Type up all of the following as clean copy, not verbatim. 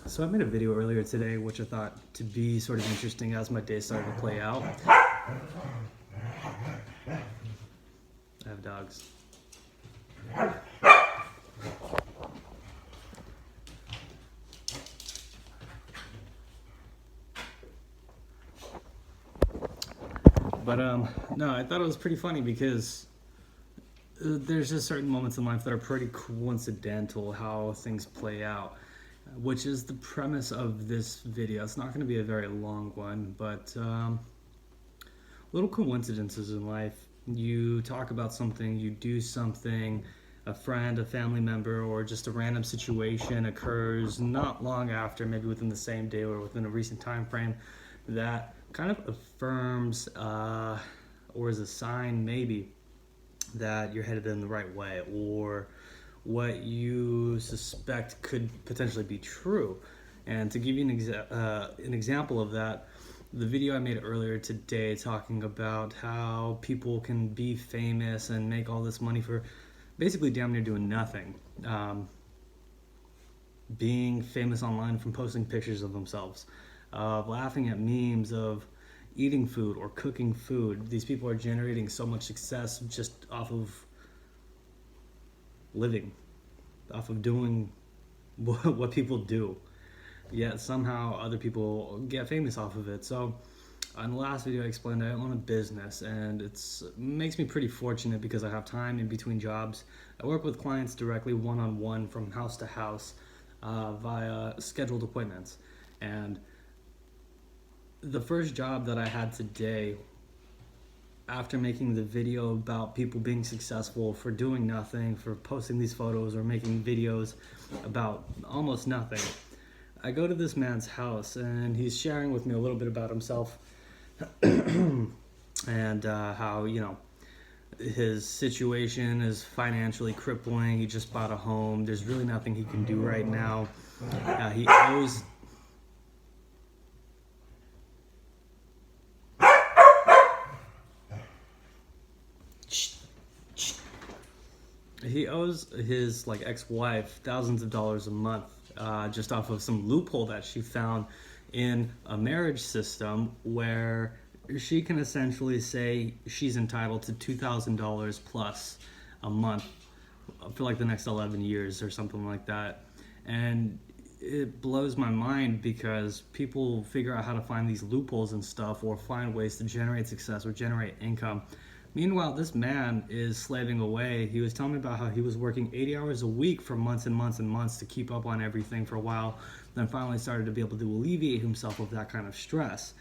So I made a video earlier today, which I thought to be sort of interesting as my day started to play out. I have dogs. But no, I thought it was pretty funny because there's just certain moments in life that are pretty coincidental how things play out, which is the premise of this video. It's not going to be a very long one, but little coincidences in life. You talk about something, you do something, a friend, a family member, or just a random situation occurs not long after, maybe within the same day or within a recent time frame, that kind of affirms or is a sign maybe that you're headed in the right way, or what you suspect could potentially be true. And to give you an example of that, the video I made earlier today talking about how people can be famous and make all this money for basically damn near doing nothing. Being famous online from posting pictures of themselves, laughing at memes of eating food or cooking food. These people are generating so much success just off of living, off of doing what people do. Yet somehow other people get famous off of it. So in the last video I explained I own a business, and it makes me pretty fortunate because I have time in between jobs. I work with clients directly one-on-one from house to house via scheduled appointments. And the first job that I had today, after making the video about people being successful for doing nothing, for posting these photos or making videos about almost nothing, I go to this man's house and he's sharing with me a little bit about himself and how, you know, his situation is financially crippling. He just bought a home. There's really nothing he can do right now. He owes... He owes his ex-wife thousands of dollars a month just off of some loophole that she found in a marriage system where she can essentially say she's entitled to $2,000 plus a month for the next 11 years or something like that. And it blows my mind because people figure out how to find these loopholes and stuff, or find ways to generate success or generate income. Meanwhile, this man is slaving away. He was telling me about how he was working 80 hours a week for months and months and months to keep up on everything for a while, then finally started to be able to alleviate himself of that kind of stress.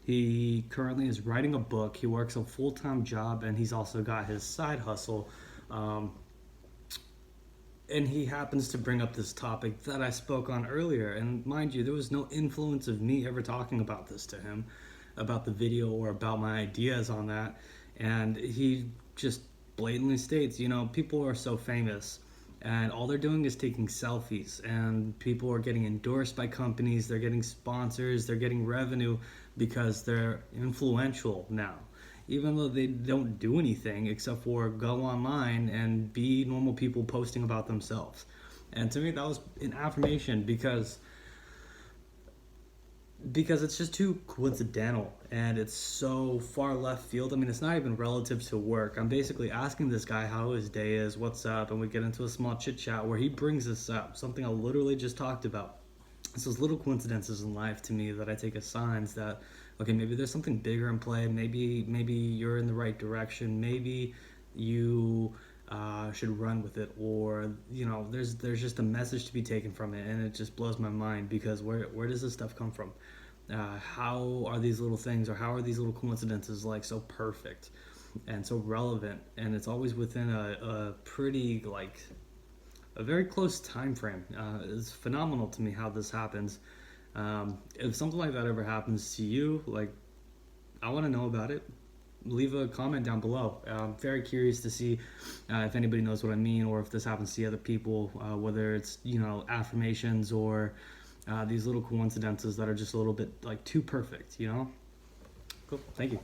He currently is writing a book. He works a full-time job, and he's also got his side hustle. And he happens to bring up this topic that I spoke on earlier. And mind you, there was no influence of me ever talking about this to him, about the video or about my ideas on that. And he just blatantly states, you know, people are so famous and all they're doing is taking selfies, and people are getting endorsed by companies, they're getting sponsors, they're getting revenue because they're influential now, even though they don't do anything except for go online and be normal people posting about themselves. And to me that was an affirmation because it's just too coincidental and it's so far left field. I mean, it's not even relative to work. I'm basically asking this guy how his day is, what's up, and we get into a small chit chat where he brings this up, something I literally just talked about. It's those little coincidences in life to me that I take as signs that, okay, maybe there's something bigger in play. Maybe you're in the right direction. Maybe you should run with it, or you know, there's just a message to be taken from it. And it just blows my mind because where does this stuff come from? How are these little things, or how are these little coincidences so perfect and so relevant? And it's always within a pretty a very close time frame. It's phenomenal to me how this happens. If something like that ever happens to you, I want to know about it. Leave a comment down below. I'm very curious to see if anybody knows what I mean, or if this happens to other people, whether it's, you know, affirmations or these little coincidences that are just a little bit too perfect, you know? Cool. Thank you.